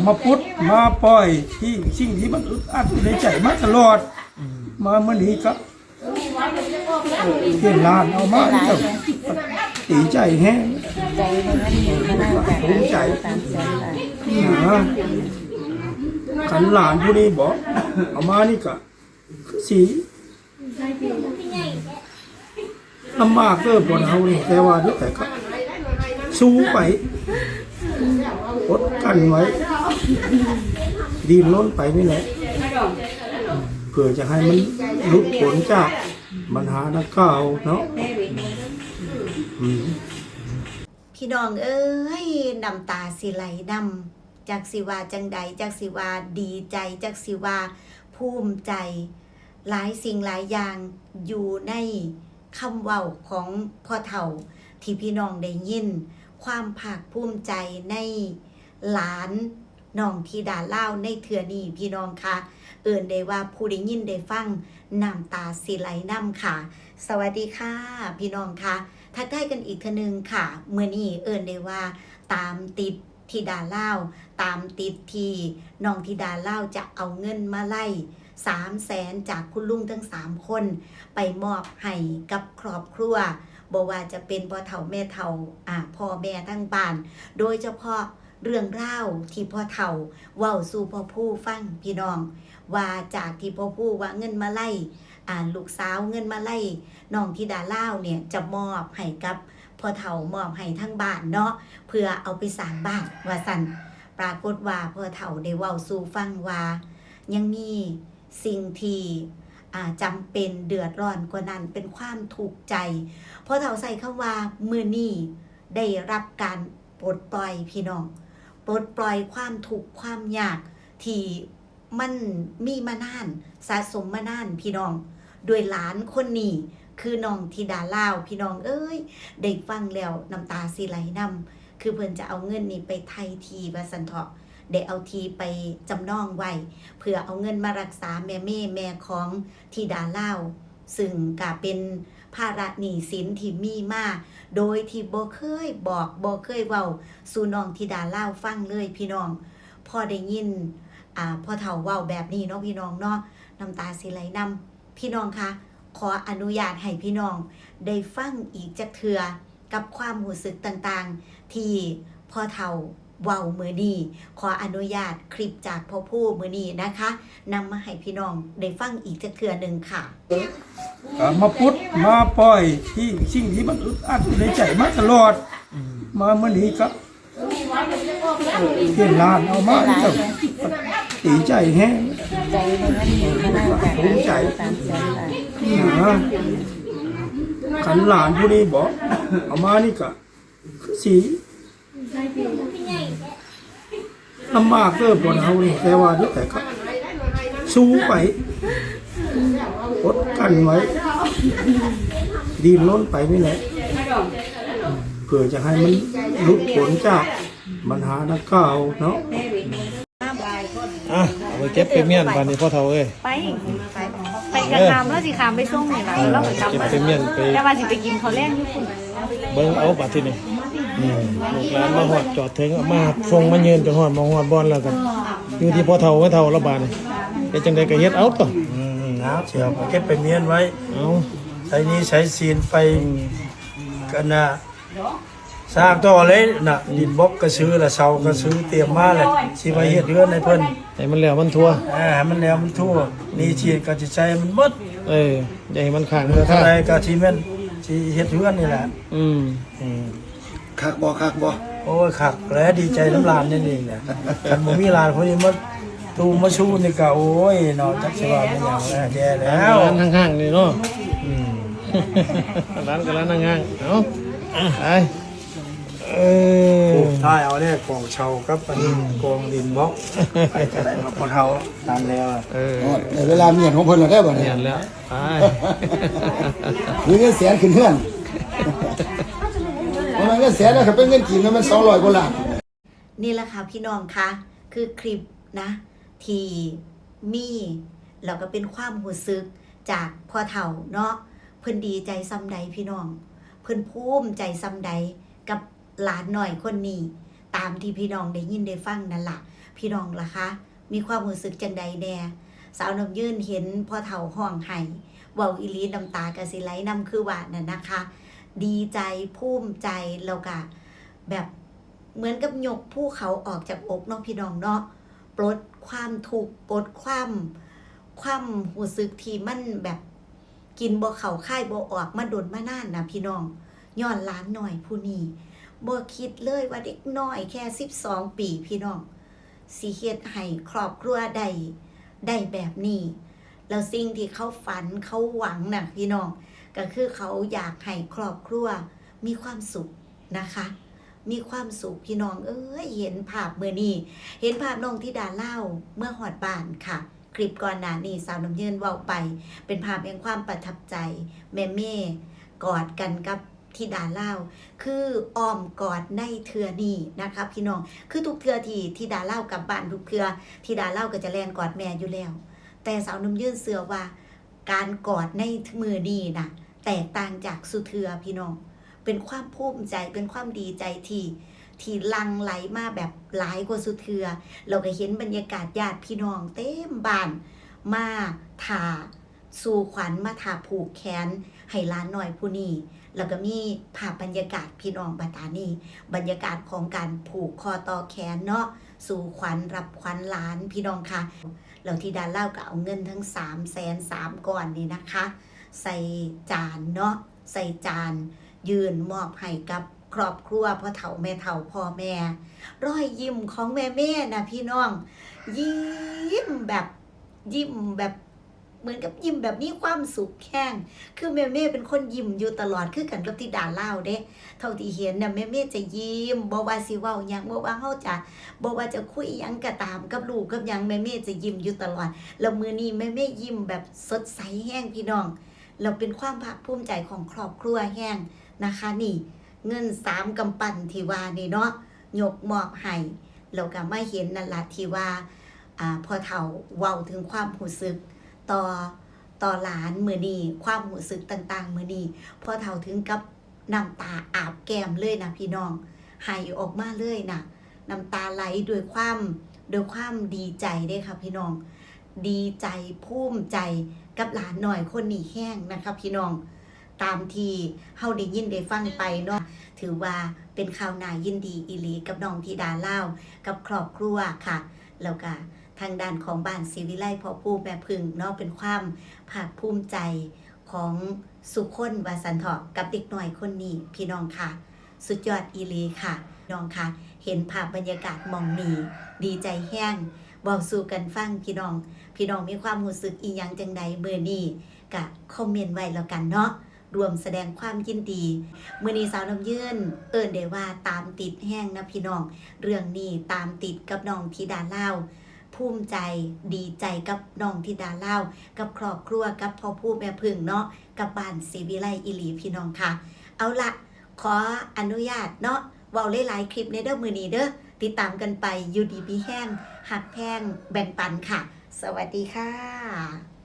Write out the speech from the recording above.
มาพุทธมาปล่อยที่สิ่งที่มันอึดอัดอยู่ในใจมาตลอดมาเมื่อนี้ก็เพื่อนลานเอามาเจ้าตีใจแห้ง ใจในนั้นอยู่ก็น่าจะได้300,000 บาท ขันหลานผู้นี้บอกเอามานี่ก็คือสีลำบากเกินบนเฮานี่แต่ว่าด้วยแต่ก็สู้ไปอดกันไว้ดิ้นรนไปนี่แหละเพื่อจะให้มันหลุดพ้นจากปัญหาดังกล่าวเนาะ พี่น้องเอ้ยน้ำตาสิไหลนำจากสิว่าจังใดจากสิว่าดีใจจากสิว่าภูมิใจหลายสิ่งหลายอย่างอยู่ในคำเว้าของพ่อเฒ่าที่พี่น้องได้ยินความภาคภูมิใจในหลานน้องธิดาเล่าในเถื่อนี้พี่น้องค่ะเอิ่นได้ว่าผู้ได้ยินได้ฟังน้ำตาสิไหลนำค่ะสวัสดีค่ะพี่น้องค่ะทักทายกันอีกทีนึงค่ะเมื่อนี้เอิ่นได้ว่าตามติดธิดาเล่าตามติดที่น้องธิดาเล่าจะเอาเงินมาไล่300,000จากคุณลุงทั้ง3คนไปมอบให้กับครอบครัวบ่ว่าจะเป็นพ่อเฒ่าแม่เฒ่าพ่อแม่ทั้งบ้านโดยเฉพาะเรื่องราวที่พ่อเฒ่าเว้าสู่พ่อผู้ฟังพี่น้องว่าจากที่พ่อผู้ว่าเงินมาไล่ลูกสาวเงินมาไล่น้องธิดาเล่าเนี่ยจะมอบให้กับพ่อเฒ่ามอบให้ทั้งบ้านเนาะเพื่อเอาไปสร้างบ้านว่าซั่นปรากฏว่าพ่อเฒ่าได้เว้าสู่ฟังว่ายังมีสิ่งที่จำเป็นเดือดร้อนกว่านั้นเป็นความถูกใจพ่อเฒ่าใส่คำว่ามื้อนี้ได้รับการปลดปล่อยพี่น้องปลดปล่อยความทุกข์ความยากที่มันมีมานานสะสมมานานพี่น้องด้วยหลานคนนี้คือน้องธิดาลาวพี่น้องเอ้ยได้ฟังแล้วน้ำตาสิไหลนำคือเพิ่นจะเอาเงินนี้ไปไทยทีว่าซั่นเถาะได้เอาทีไปจำนองไว้เพื่อเอาเงินมารักษาแม่ของธิดาลาวซึ่งก็เป็นภาระหนี้สินที่มีมาโดยที่บ่เคยบอกบ่เคยเว้าสู่น้องธิดาลาวฟังเลยพี่น้องพอได้ยินพ่อเฒ่าเว้าแบบนี้เนาะพี่น้องเนาะน้ำตาสิไหลนำพี่น้องคะขออนุญาตให้พี่น้องได้ฟังอีกจักเทื่อกับความรู้สึกต่างๆที่พ่อเฒ่าเว้ามื้อนี้ขออนุญาตคลิปจากพ่อผู้มื้อนี้นะคะนำมาให้พี่น้องได้ฟังอีกจักเทื่อนึงค่ะมาพุทธมาปล่อยที่สิ่งที่มันอึดอัดอยู่ในใจมาตลอดมาเมื่อนี้ก็เพื่อนลานเอามาเจ้าตีใจแห้ง ใจในนั้นอยู่ก็น่าจะได้300,000 บาท ขันหลานผู้นี้บอกเอามานี่ก็คือสีลำบากเกินบนเฮานี่แต่ว่าด้วยแต่ก็สู้ไปอดกันไว้ดิ้นรนไปนี่แหละเพื่อจะให้มันหลุดพ้นจากปัญหาดังกล่าวเนาะเอาไปเก็บไปเมียนบานนี้พ่อเฒ่าเอ้ยไปกระทำแล้วสิขามไปส่งนี่ล่ะแล้วก็กลับ เก็บ มา ไปเมียนไป แต่ว่าสิไปกินข้าวแลงอยู่พุ่น เบิ่งเอาบัดทีนี้ลูกหลานมาฮอดจอดถึงเอามาส่งมายืนจนฮอดมาฮอดบ่อนแล้วกันอยู่ที่พ่อเฒ่าแม่เฒ่าละบาดนี่เฮ็ดจังได๋ก็เฮ็ดเอาต่อ นะเสียไปเก็บไปเมียนไว้ เอา ใช้นี้ใช้ซีนไปกันนะสร้างต่อเลยนะดินบล็อกก็ซื้อละเสาก็ซื้อเตรียมมาเลยสิมาเฮ็ดเรือนให้เพิ่น ให้มันแล้วมันทั่ว ให้มันแล้วมันทั่วนี่ชีก็สิใช้มันหมด อย่าให้มันข้าง เมื่อเท่าไรก็สิแม่นสิเฮ็ดเรือนนี่แหละ อืม คักบ่โอ้ยคักแล้วดีใจน้ำลานนี่นี่แหละคันบ่มีลานพวกนี้มาตูมาชูนี่ก็โอ้ยเนาะจักสิว่าเป็นหยังแย่แล้ว ร้านข้างๆนี่เนาะร้านก็ร้านข้างๆเอาไปท้ายเอาเนี่ยกองเชากับอันนี้กองดินบล็อกไปก็ได้มาพอเท่าตามแล้วเวลาเมียนของเพิ่นเราได้บ่เนี่ย เห็นแล้วไป มีเงินแสนขึ้นเฮือนมันเงินแสนแล้วถ้าเป็นเงินกีบมัน200กว่าล้านนี่แหละค่ะพี่น้องคะคือคลิปนะที่มีแล้วก็เป็นความรู้สึกจากพ่อเฒ่าเนาะเพิ่นดีใจซ้ำใดพี่น้องเพิ่นภูมิใจซ้ำใดกับหลานหน่อยคนนี้ ตามที่พี่น้องได้ยินได้ฟังนั่นล่ะพี่น้องล่ะคะมีความรู้สึกจังใดแน่สาวน้ำยืนเห็นพ่อเฒ่าห้องไห้เว้าอีหลีน้ำตากะสิไหลนำคือว่านั่นนะคะดีใจภูมิใจแล้วก็แบบเหมือนกับยกภูเขาออกจากอกเนาะพี่น้องเนาะปลดความทุกข์ปลดความรู้สึกที่มันแบบกินบ่เข้าค่ายบ่ออกมาโดนมานานนะพี่น้องย้อนหลานหน่อยผู้นี้บ่คิดเลยว่าเด็กน้อยแค่12ปีพี่น้องสิเฮ็ดให้ครอบครัวได้แบบนี้แล้วสิ่งที่เขาฝันเขาหวังน่ะพี่น้องก็คือเขาอยากให้ครอบครัวมีความสุขนะคะมีความสุขพี่น้องเห็นภาพมื้อนี้เห็นภาพน้องธิดาเล่าเมื่อฮอดบ้านค่ะคลิปก่อนหน้านี้สาวน้ำยืนเว้าไปเป็นภาพแห่งความประทับใจแม่กอดกันกับธิดาเล่าคืออ้อมกอดในเทือนี้นะคะพี่น้องคือทุกเทือที่ธิดาเล่ากลับบ้านทุกเทือธิดาเล่าก็จะแล่นกอดแม่อยู่แล้วแต่สาวน้ำยืนเชื่อว่าการกอดในมือนี้นะแตกต่างจากสุเทือพี่น้องเป็นความภูมิใจเป็นความดีใจที่ลังไหลมาแบบหลายกว่าสุเทือเราก็เห็นบรรยากาศญาติพี่น้องเต็มบ้านมาถ่าสู่ขวัญมาถ่าผูกแขนให้หลานหน่อยผู้นี้แล้วก็มีภาพบรรยากาศพี่น้องบัดนี้บรรยากาศของการผูกคอต่อแขนเนาะสู่ขวัญรับขวัญหลานพี่น้องค่ะแล้วที่ดาเล่าก็เอาเงินทั้ง300,003ก้อนนี่นะคะใส่จานเนาะใส่จานยืนมอบให้กับครอบครัวพ่อเฒ่าแม่เฒ่าพ่อแม่รอยยิ้มของแม่นะพี่น้องยิ้มแบบเหมือนกับยิ้มแบบมีความสุขแข้งคือแม่เป็นคนยิ้มอยู่ตลอดคือกันกับที่ดาเล่าเด้เท่าที่เห็นน่ะแม่จะยิ้มบ่ว่าสิเว้าหยังบ่ว่าเฮาจะบ่ว่าจะคุยหยังก็ตามกับลูกกับหยังแม่จะยิ้มอยู่ตลอดแล้วมื้อนี้แม่ยิ้มแบบสดใสแห้งพี่น้องเราเป็นความภาคภูมิใจของครอบครัวแห้งนะคะนี่เงิน3กำปั้นที่ว่านี่เนาะยกมอบให้แล้วก็มาเห็นนั่นล่ะที่ว่าพ่อเฒ่าเว้าถึงความรู้สึกต่อหลานมื้อนี้ความรู้สึกต่างๆมื้อนี้พ่อเฒ่าถึงกับน้ำตาอาบแก้มเลยนะพี่น้องไหลออกมาเลยนะน้ำตาไหลด้วยความดีใจเด้ค่ะพี่น้องดีใจภูมิใจกับหลานหน่อยคนนี้แห้งนะคะพี่น้องตามที่เฮาได้ยินได้ฟังไปเนาะถือว่าเป็นข่าวน่ายินดีอีหลีกับน้องธิดาเล่ากับครอบครัวค่ะแล้วก็ทางด้านของบ้านศรีวิไลพ่อปู่แม่พึ่งเนาะเป็นความภาคภูมิใจของสุคนวาสันเถาะกับเด็กน้อยคนนี้พี่น้องค่ะสุดยอดอีหลีค่ะน้องค่ะเห็นภาพบรรยากาศมองนี้ดีใจแห้งบอกสู่กันฟังพี่น้องมีความรู้สึกอีหยังจังใดมื้อนี้ก็คอมเมนต์ไว้แล้วกันเนาะรวมแสดงความยินดีมื้อนี้สาวน้ำยืนได้ว่าตามติดแห้งนะพี่น้องเรื่องนี้ตามติดกับน้องธิดาเล่าภูมิใจดีใจกับน้องธิดาเล่ากับครอบครัวกับพ่อปู่แม่พึ่งเนาะกับบ้านศรีวิไลอีหลีพี่น้องค่ะเอาละขออนุญาตเนาะเว้าหลายๆคลิปในเด้อมื้อนี้เด้อติดตามกันไปอยู่ดีมีแห้งหักแพงแบ่งปันค่ะสวัสดีค่ะ